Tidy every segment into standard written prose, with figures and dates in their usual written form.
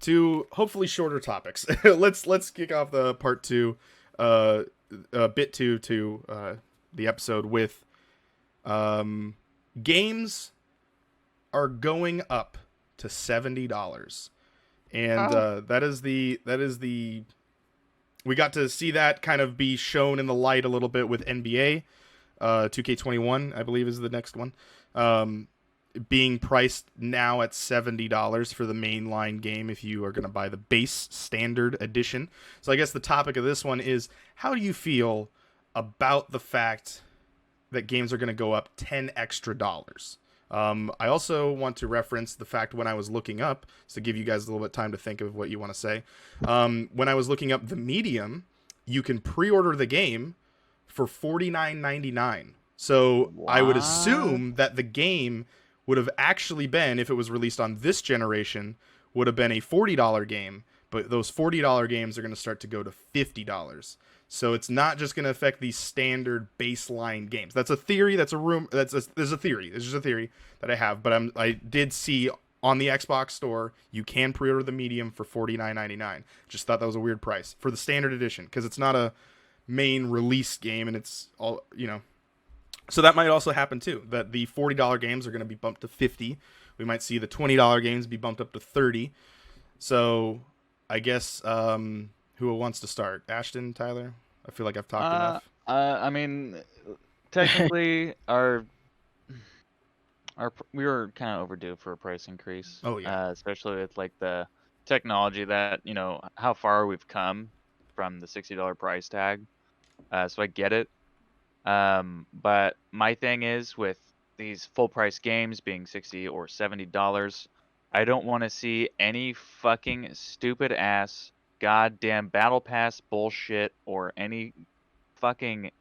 to hopefully shorter topics. Let's kick off the part two, bit two to the episode with games are going up to $70, and that is the we got to see that kind of be shown in the light a little bit with NBA 2K21, I believe is the next one. Being priced now at $70 for the mainline game if you are going to buy the base standard edition. So I guess the topic of this one is, how do you feel about the fact that games are going to go up 10 extra dollars? I also want to reference the fact when I was looking up, so to give you guys a little bit of time to think of what you want to say. When I was looking up the medium, you can pre-order the game for $49.99. So What? I would assume that the game would have actually been, if it was released on this generation, would have been a $40 game, but those $40 games are going to start to go to $50. So it's not just going to affect these standard baseline games. That's a theory. That's a room. There's a theory. It's just a theory that I have. But I did see on the Xbox store you can pre-order the medium for $49.99. Just thought that was a weird price for the standard edition because it's not a main release game and it's all, you know. So that might also happen too. That the $40 games are going to be bumped to $50. We might see the $20 games be bumped up to $30. So I guess who wants to start? Ashton, Tyler? I feel like I've talked enough. I mean, technically, we were kind of overdue for a price increase. Oh, yeah. Especially with like the technology that, how far we've come from the $60 price tag. So I get it. But my thing is with these full price games being $60 or $70, I don't want to see any fucking stupid ass goddamn battle pass bullshit or any fucking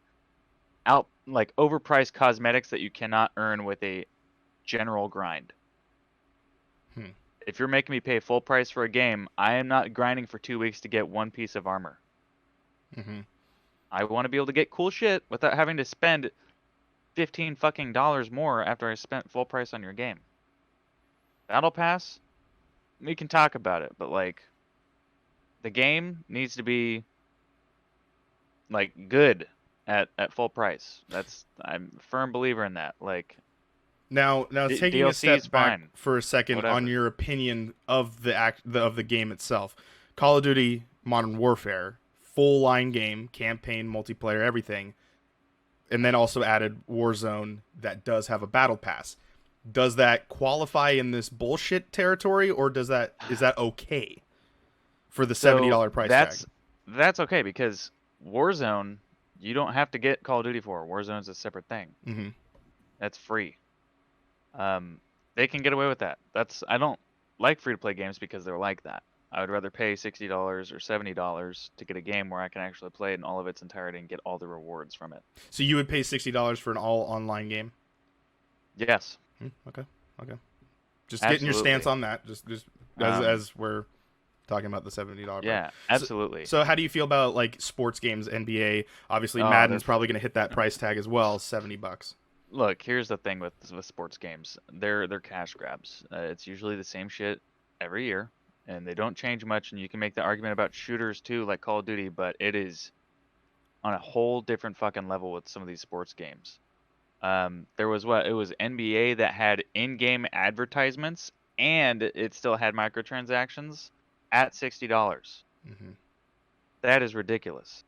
overpriced cosmetics that you cannot earn with a general grind. If you're making me pay full price for a game, I am not grinding for 2 weeks to get one piece of armor. I want to be able to get cool shit without having to spend $15 fucking dollars more after I spent full price on your game. Battle Pass, we can talk about it, but like the game needs to be like good at full price. I'm a firm believer in that. Like now taking a DLC step is back fine. for a second Whatever. on your opinion of the game itself. Call of Duty Modern Warfare, full line game, campaign, multiplayer, everything, and then also added Warzone that does have a battle pass. Does that qualify in this bullshit territory, or is that okay for the $70 price tag? That's okay because Warzone, you don't have to get Call of Duty for. Warzone's a separate thing. That's free. They can get away with that. I don't like free to play games because they're like that. I would rather pay $60 or $70 to get a game where I can actually play it in all of its entirety and get all the rewards from it. So you would pay $60 for an all online game? Yes. Okay. Just getting your stance on that. Just as we're talking about the $70 price. Yeah, absolutely. So how do you feel about like sports games, NBA? Obviously, Madden's probably going to hit that price tag as well, $70. Look, here's the thing with sports games. They're cash grabs. It's usually the same shit every year, and they don't change much. And you can make the argument about shooters too, like Call of Duty, but it is on a whole different fucking level with some of these sports games. It was NBA that had in-game advertisements, and it still had microtransactions at $60. That is ridiculous.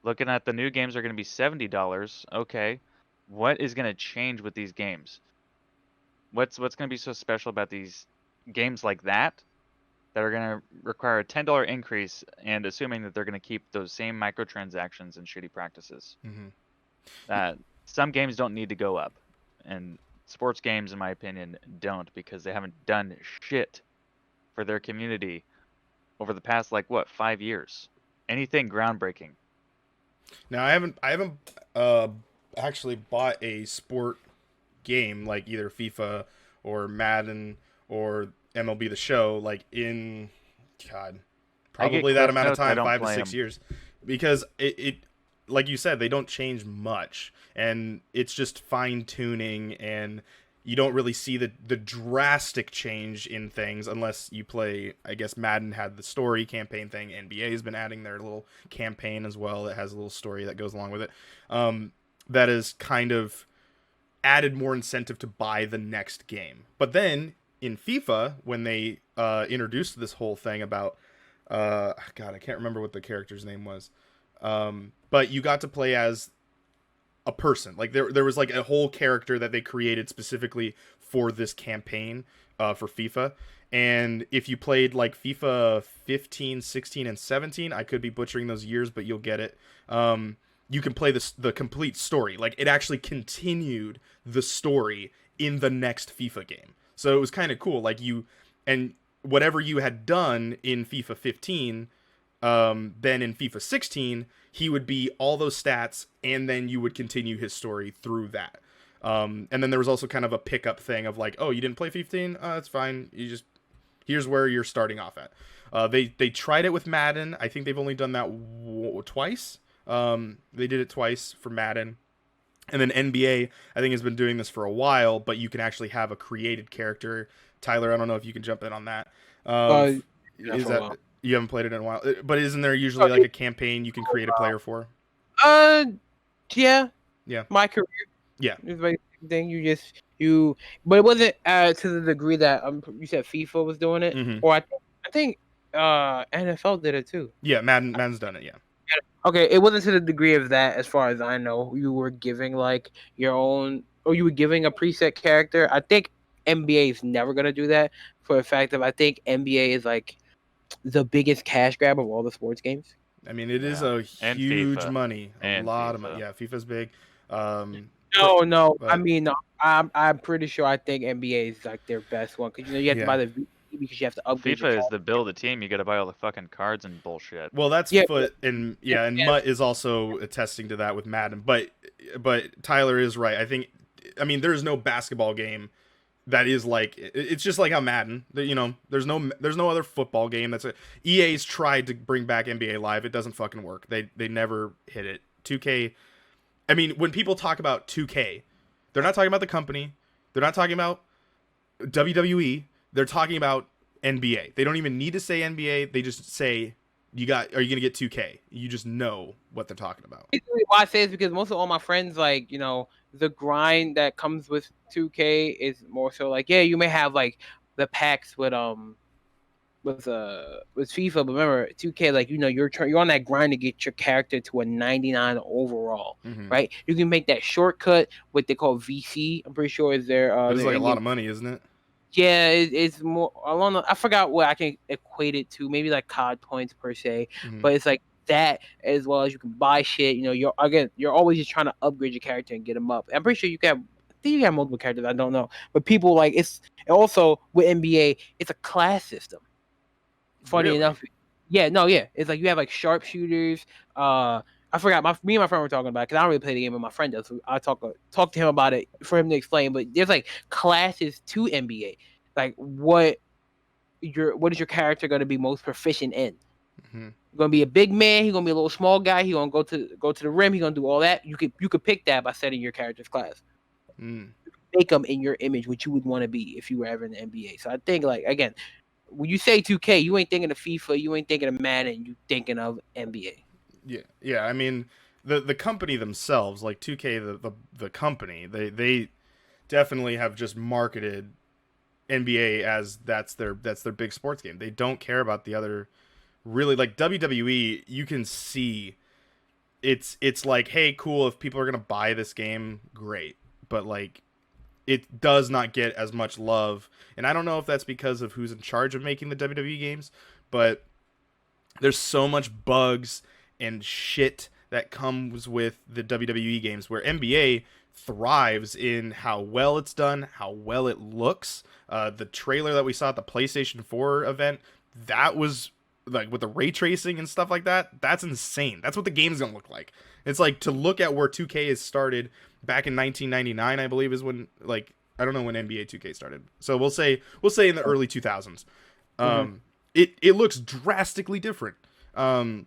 Looking at the new games are going to be $70. Okay. What is going to change with these games? What's going to be so special about these games like that are going to require a $10 increase and assuming that they're going to keep those same microtransactions and shitty practices? Some games don't need to go up, and sports games, in my opinion, don't, because they haven't done shit for their community over the past 5 years. Anything groundbreaking. Now I haven't actually bought a sport game like either FIFA or Madden or MLB The Show in probably that amount of time, 5 to 6 years, because it like you said, they don't change much, and it's just fine tuning and you don't really see the drastic change in things unless you play. I guess Madden had the story campaign thing. NBA has been adding their little campaign as well that has a little story that goes along with it. That is kind of added more incentive to buy the next game. But then in FIFA, when they introduced this whole thing about God, I can't remember what the character's name was, but you got to play as a person. Like there was like a whole character that they created specifically for this campaign for FIFA. And if you played like FIFA 15, 16, and 17, I could be butchering those years, but you'll get it. You can play the complete story. Like it actually continued the story in the next FIFA game. So it was kind of cool. Like you and whatever you had done in FIFA 15, then in FIFA 16, he would be all those stats, and then you would continue his story through that. And then there was also kind of a pickup thing of like, oh, you didn't play 15? That's fine. You just here's where you're starting off at. They tried it with Madden. I think they've only done that twice. They did it twice for Madden. And then NBA, I think, has been doing this for a while, but you can actually have a created character. Tyler, I don't know if you can jump in on that. Uh, yeah, Is for a that while. you haven't played it in a while? But isn't there usually like a campaign you can create a player for? Uh, yeah, Yeah, my career yeah. is like thing. But it wasn't to the degree that you said FIFA was doing it, Mm-hmm. or I think NFL did it too. Yeah, Madden's done it. Yeah. Okay, it wasn't to the degree of that, as far as I know. You were giving like your own, or you were giving a preset character. I think NBA is never gonna do that for the fact of I think NBA is like the biggest cash grab of all the sports games. I mean, it is Yeah. a And huge FIFA. money, a And lot of money. FIFA. Yeah, FIFA's big. No. I But mean, I'm pretty sure I think NBA is like their best one because you have to yeah. buy the V because you have to upgrade your FIFA is character. the build a team. You got to buy all the fucking cards and bullshit. Well, that's Yeah, foot and yeah, and yeah. Mutt is also attesting to that with Madden. But Tyler is right. I mean, there is no basketball game that is like it's just like how Madden. You know, there's no other football game that's EA's tried to bring back NBA Live. It doesn't fucking work. They never hit it. 2K. I mean, when people talk about 2K, they're not talking about the company. They're not talking about WWE. They're talking about NBA. They don't even need to say NBA. They just say, are you going to get 2K? You just know what they're talking about. Basically, why I say is because most of all my friends, like, the grind that comes with 2K is more so like, yeah, you may have like the packs with FIFA, but remember 2K, like, you're on that grind to get your character to a 99 overall, Mm-hmm. right? You can make that shortcut, what they call VC. I'm pretty sure is their But it's their like a lot in-game. of money, isn't it? Yeah, it's more along the, I forgot what I can equate it to, maybe like COD points per se, Mm-hmm. but it's like that as well as you can buy shit. You're always just trying to upgrade your character and get them up. I'm pretty sure I think you can have multiple characters. I don't know, but people like it's also with NBA, it's a class system. Funny Really? enough, yeah, no, yeah, it's like you have like sharpshooters. I forgot. Me and my friend were talking about it because I don't really play the game, but my friend does. So I talk to him about it for him to explain. But there's like classes to NBA. Like what is your character going to be most proficient in? Mm-hmm. Going to be a big man. He's going to be a little small guy. He's going to go to the rim. He's going to do all that. You could pick that by setting your character's class. Mm. Make them in your image, what you would want to be if you were ever in the NBA. So I think like again, when you say 2K, you ain't thinking of FIFA. You ain't thinking of Madden. You thinking of NBA. Yeah. I mean, the company themselves, like 2K, the company, they definitely have just marketed NBA as that's their big sports game. They don't care about the other. Really, like WWE, you can see it's like, hey, cool, if people are gonna buy this game, great, but like it does not get as much love. And I don't know if that's because of who's in charge of making the WWE games, but there's so much bugs and shit that comes with the WWE games, where NBA thrives in how well it's done, how well it looks. The trailer that we saw at the PlayStation 4 event, that was like with the ray tracing and stuff like that. That's insane. That's what the game's gonna look like. It's like to look at where 2K has started back in 1999, I believe, is when, like, I don't know when NBA 2K started. So we'll say in the early 2000s. It looks drastically different. And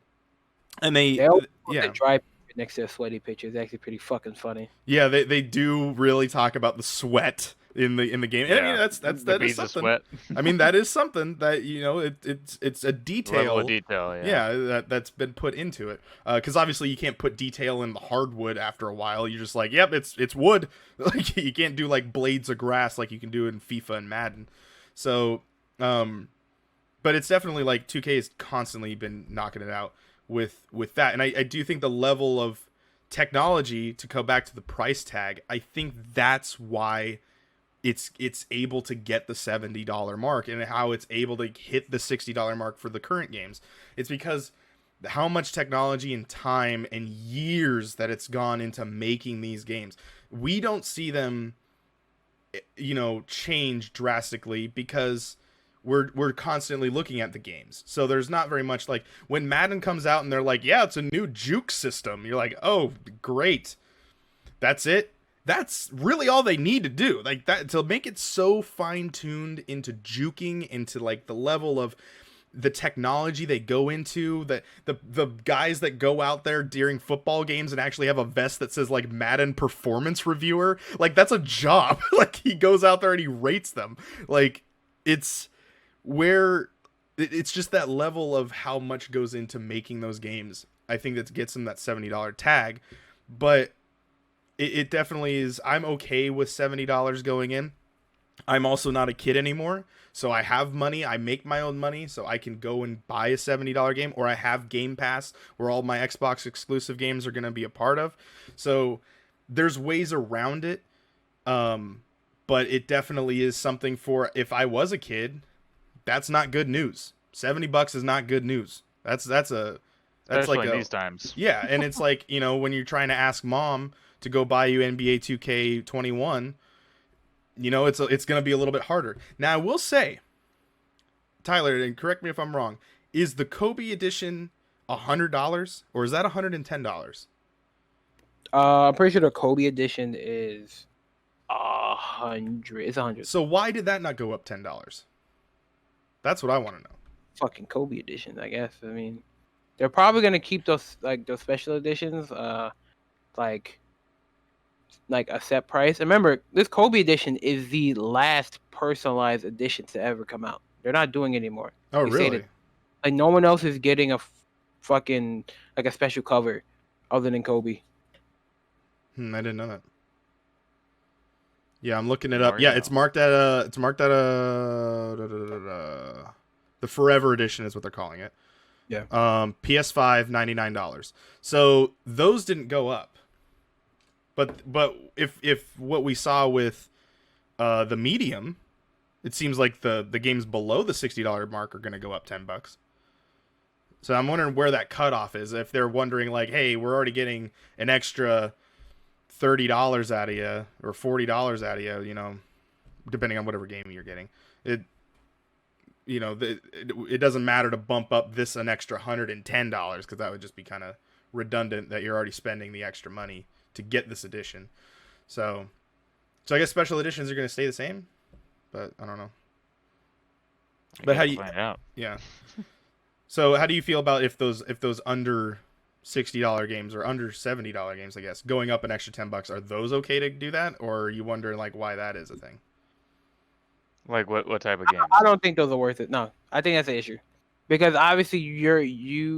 They always put yeah. the dry picture next to a sweaty picture. It's actually pretty fucking funny. Yeah, they do really talk about the sweat. in the game. And Yeah. I mean that's The that is beads of something. sweat. I mean that is something that it's a detail. Level of detail. Yeah. Yeah, that's been put into it. Because obviously you can't put detail in the hardwood after a while. You're just like, yep, it's wood. Like you can't do like blades of grass like you can do in FIFA and Madden. So, but it's definitely like 2K has constantly been knocking it out with that, and I do think the level of technology, to go back to the price tag, I think that's why it's able to get the $70 mark and how it's able to hit the $60 mark for the current games. It's because how much technology and time and years that it's gone into making these games. We don't see them change drastically because we're constantly looking at the games. So there's not very much, like when Madden comes out and they're like, yeah, it's a new juke system. You're like, oh, great. That's it. That's really all they need to do. Like that, to make it so fine tuned into juking, into like the level of the technology they go into, that the guys that go out there during football games and actually have a vest that says like Madden performance reviewer, like that's a job. Like he goes out there and he rates them. Like it's just that level of how much goes into making those games. I think that gets them that $70 tag, but it definitely is. I'm okay with $70 going in. I'm also not a kid anymore, so I have money. I make my own money, so I can go and buy a $70 game, or I have Game Pass where all my Xbox exclusive games are going to be a part of. So there's ways around it, but it definitely is something for, if I was a kid, that's not good news. $70 is not good news. That's Especially like in these times. Yeah, and it's like, when you're trying to ask mom to go buy you NBA 2K21, it's going to be a little bit harder. Now, I will say, Tyler, and correct me if I'm wrong, is the Kobe edition $100 or is that $110? I'm pretty sure the Kobe edition is 100. It's 100. So why did that not go up $10? That's what I want to know. Fucking Kobe edition, I guess. I mean, they're probably gonna keep those special editions, like a set price. And remember, this Kobe edition is the last personalized edition to ever come out. They're not doing it anymore. Oh, They say really? that, like, no one else is getting a fucking like a special cover other than Kobe. I didn't know that. Yeah, I'm looking it up. Yeah, it's marked at the Forever Edition is what they're calling it. Yeah. PS5 $99. So those didn't go up. But if what we saw with the medium, it seems like the games below the $60 mark are going to go up $10. So I'm wondering where that cutoff is. If they're wondering like, hey, we're already getting an extra $30 out of you or $40 out of you, depending on whatever game you're getting. It doesn't matter to bump up this an extra $110 because that would just be kind of redundant that you're already spending the extra money to get this edition. So I guess special editions are going to stay the same, but I don't know. But how do you find out? Yeah. So how do you feel about if those under $60 games or under $70 games, I guess, going up an extra $10? Are those okay to do that, or are you wondering like why that is a thing? Like what type of game? I don't think those are worth it. No, I think that's the issue, because obviously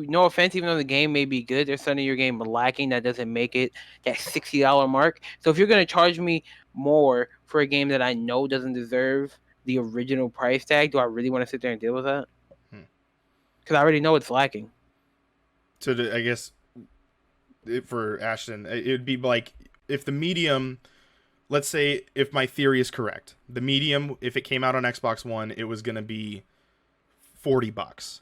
no offense, even though the game may be good, there's something in your game lacking that doesn't make it that $60 mark. So if you're gonna charge me more for a game that I know doesn't deserve the original price tag, do I really want to sit there and deal with that? Because I already know it's lacking. So I guess for Ashton, it would be like if the medium, let's say if my theory is correct, the medium, if it came out on Xbox One, it was going to be $40.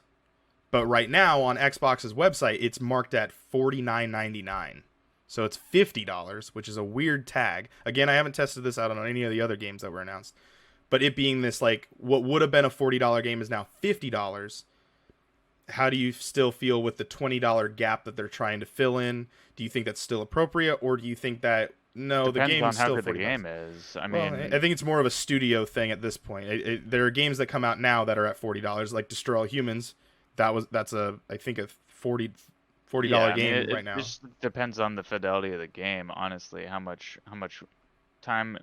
But right now on Xbox's website, it's marked at $49.99. So it's $50, which is a weird tag. Again, I haven't tested this out on any of the other games that were announced. But it being this, like, what would have been a $40 game is now $50. How do you still feel with the $20 gap that they're trying to fill in? Do you think that's still appropriate, or do you think that no, Depends the game on is how still good the $40? game is. I Well, mean, I think it's more of a studio thing at this point. There are games that come out now that are at $40, like Destroy All Humans. That's I think a $40 game right now. It just depends on the fidelity of the game. Honestly, how much time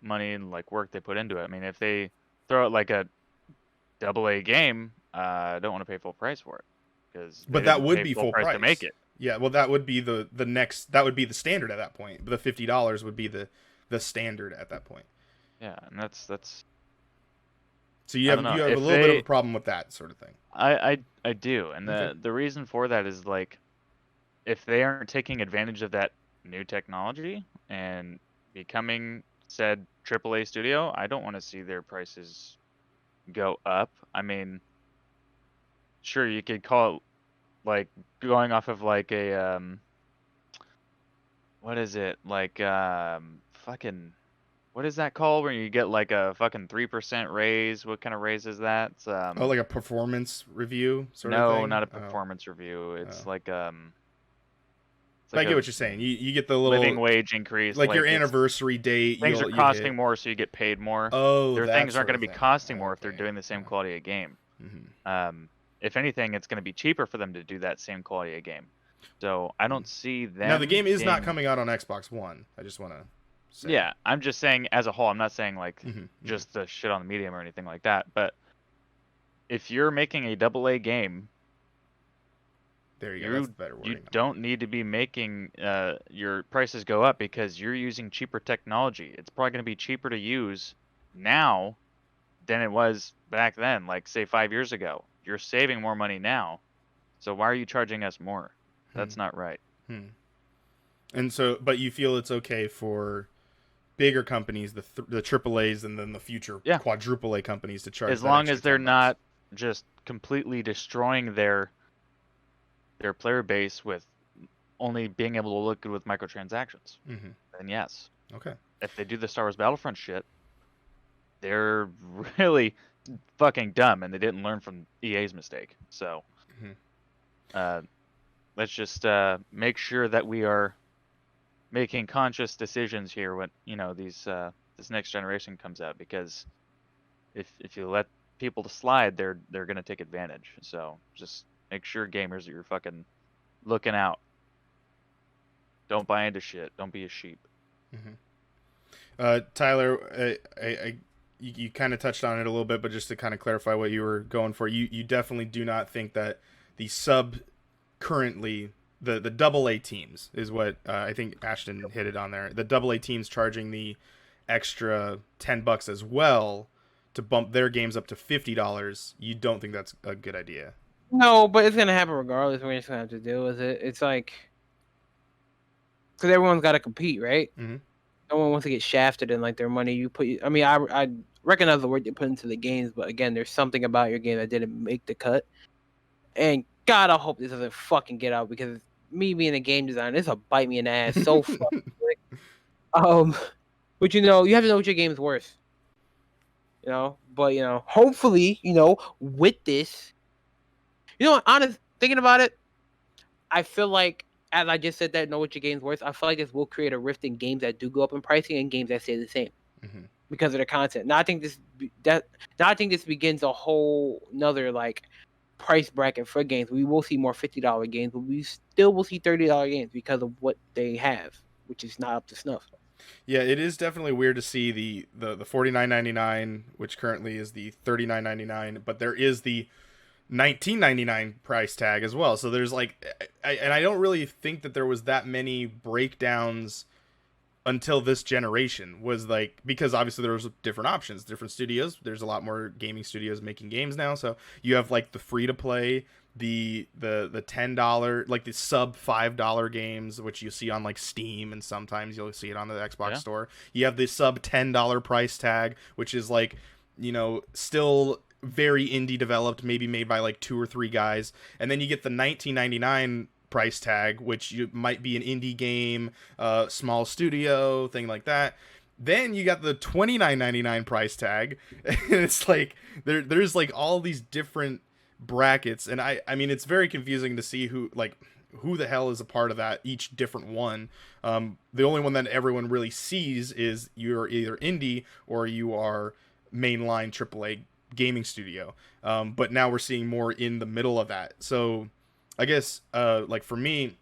money and like work they put into it. I mean, if they throw out like a AA game, I don't want to pay full price for it because they But that didn't would pay be full full price to make price. it. Yeah, well, that would be the next. That would be the standard at that point. The $50 would be the standard at that point. Yeah, and that's So I don't know. you have a If little bit of a they problem with that sort of thing. I do, and Okay. the reason for that is like if they aren't taking advantage of that new technology and becoming said AAA studio, I don't want to see their prices go up. I mean, sure you could call it like going off of like a what is it? Like fucking what is that called when you get like a fucking 3% raise? What kind of raise is that? It's, Oh, like a performance review sort of no, thing. not a Oh, performance review. oh. It's But like I get a what you're saying. You get the living little wage increase. like your Like it's anniversary date. things are You hit. costing more, so you get paid more. Oh, Their that things aren't sort going to of be thing. costing more if they're Okay. doing the same quality of game. Mm-hmm. If anything, it's going to be cheaper for them to do that same quality of game. So I don't see Now the them game is not being. coming out on Xbox One. I just want to say. Yeah, I'm just saying as a whole. I'm not saying like Mm-hmm. just the shit on the medium or anything like that. But if you're making a AA game, There you go. That's better you wording. don't need to be making your prices go up because you're using cheaper technology. It's probably going to be cheaper to use now than it was back then, like say 5 years ago. You're saving more money now. So why are you charging us more? That's not right. And so, but you feel it's okay for bigger companies, the AAAs, and then the future Yeah. quadruple A companies to charge As that long extra as they're $10. not just completely destroying their player base with only being able to look good with microtransactions, then yes. Okay. If they do the Star Wars Battlefront shit, they're really fucking dumb and they didn't learn from EA's mistake. So let's just make sure that we are making conscious decisions here when this next generation comes out, because if you let people to slide, they're gonna take advantage. So just make sure gamers that you're fucking looking out. Don't buy into shit. Don't be a sheep. Tyler, you kind of touched on it a little bit, but just to kind of clarify what you were going for, you definitely do not think that the sub currently the double A teams is what I think Ashton hit it on there. The double A teams charging the extra $10 as well to bump their games up to $50. You don't think that's a good idea? No, but it's gonna happen regardless. We're just gonna have to deal with it. It's like because everyone's got to compete, right? Mm-hmm. No one wants to get shafted in like their money. You put. I mean, I recognize the work you put into the games, but again, there's something about your game that didn't make the cut. And God, I hope this doesn't fucking get out because me being a game designer, this will bite me in the ass so fucking quick. But you have to know what your game's worth. But hopefully, with this, honest thinking about it, I feel like as I just said that, know what your game's worth. I feel like this will create a rift in games that do go up in pricing and games that stay the same because of the content. Now I think this begins a whole another like price bracket for games. We will see more $50 games, but we still will see $30 games because of what they have, which is not up to snuff. Yeah, it is definitely weird to see the $49.99, which currently is the $39.99, but there is the $19.99 price tag as well. So there's like, and I don't really think that there was that many breakdowns until this generation, was like, because obviously there was different options, different studios. There's a lot more gaming studios making games now. So you have like the free to play, the $10, like the sub $5 games, which you see on like Steam, and sometimes you'll see it on the Xbox store. You have the sub $10 price tag, which is like, still very indie developed, maybe made by like 2 or 3 guys. And then you get the $19.99 price tag, which might be an indie game, small studio, thing like that. Then you got the $29.99 price tag, and it's like there's like all these different brackets, and I mean it's very confusing to see who the hell is a part of that, each different one. The only one that everyone really sees is you're either indie or you are mainline AAA gaming studio. But now we're seeing more in the middle of that. So I guess like for me,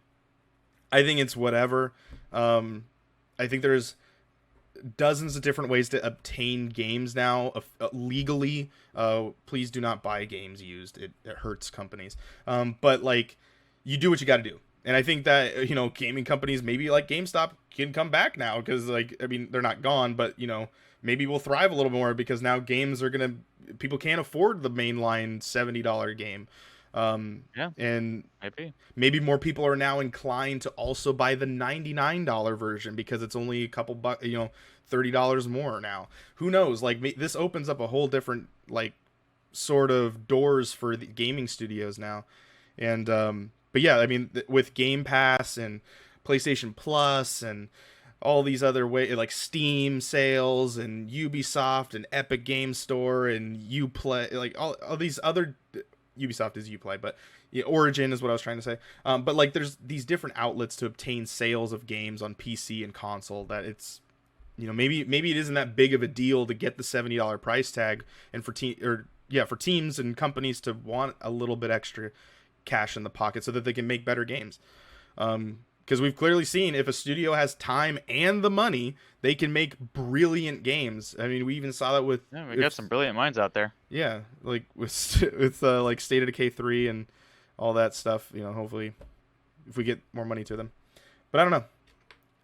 I think it's whatever. I think there's dozens of different ways to obtain games now legally. Please do not buy games used. It hurts companies. But like, you do what you got to do. And I think that, you know, gaming companies, maybe like GameStop, can come back now because, like, I mean, they're not gone, but, you know, maybe we'll thrive a little more because now games are gonna, people can't afford the mainline $70 game. Yeah, And maybe. more people are now inclined to also buy the $99 version because it's only a couple bucks, you know, $30 more now. Who knows? Like, this opens up a whole different, like, sort of doors for the gaming studios now. And but yeah, I mean, with Game Pass and PlayStation Plus and all these other way, like Steam sales and Ubisoft and Epic Game Store and Uplay, like all these other, Ubisoft is Uplay, but yeah, Origin is what I was trying to say. But like, there's these different outlets to obtain sales of games on PC and console that it's, you know, maybe it isn't that big of a deal to get the $70 price tag, and for for teams and companies to want a little bit extra cash in the pocket so that they can make better games. Because we've clearly seen if a studio has time and the money, they can make brilliant games. I mean, we even saw that with Yeah, we got some brilliant minds out there. Yeah, like with like State of Decay 3 and all that stuff. You know, hopefully, if we get more money to them. But I don't know.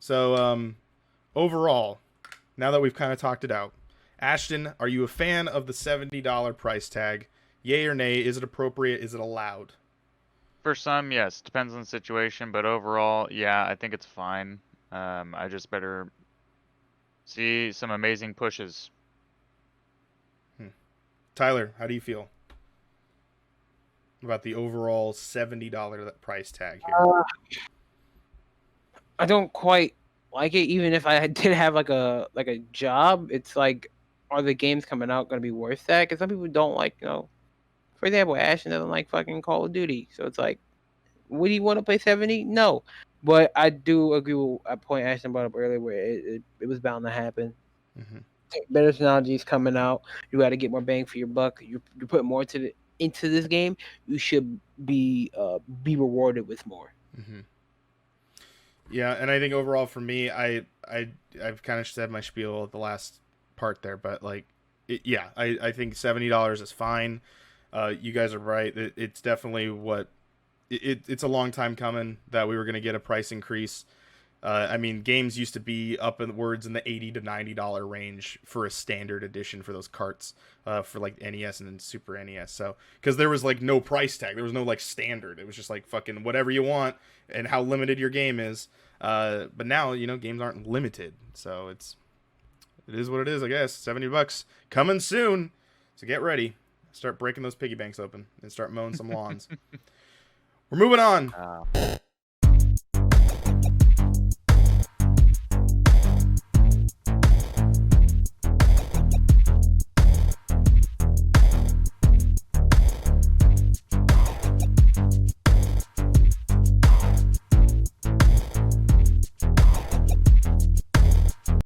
So overall, now that we've kind of talked it out, Ashton, are you a fan of the $70 price tag? Yay or nay? Is it appropriate? Is it allowed? For some, yes, depends on the situation, but overall, yeah, I think it's fine. I just better see some amazing pushes. Tyler, how do you feel about the overall $70 price tag here? I don't quite like it. Even if I did have like a job, it's like, are the games coming out going to be worth that? Because some people don't like, you know, for example, Ashton doesn't like fucking Call of Duty, so it's like, would he want to play 70? No. But I do agree with a point Ashton brought up earlier where it was bound to happen. Mm-hmm. Better technology is coming out. You got to get more bang for your buck. You put more into this game. You should be rewarded with more. Mm-hmm. Yeah, and I think overall for me, I've kind of said my spiel at the last part there, but like, I think $70 is fine. You guys are right. It's definitely what it's a long time coming that we were going to get a price increase. I mean, games used to be upwards in the $80 to $90 range for a standard edition for those carts, for like NES and then Super NES. So, because there was like no price tag, there was no like standard. It was just like fucking whatever you want and how limited your game is. But now, you know, games aren't limited, so it is what it is, I guess. $70 coming soon, so get ready. Start breaking those piggy banks open and start mowing some lawns. We're moving on.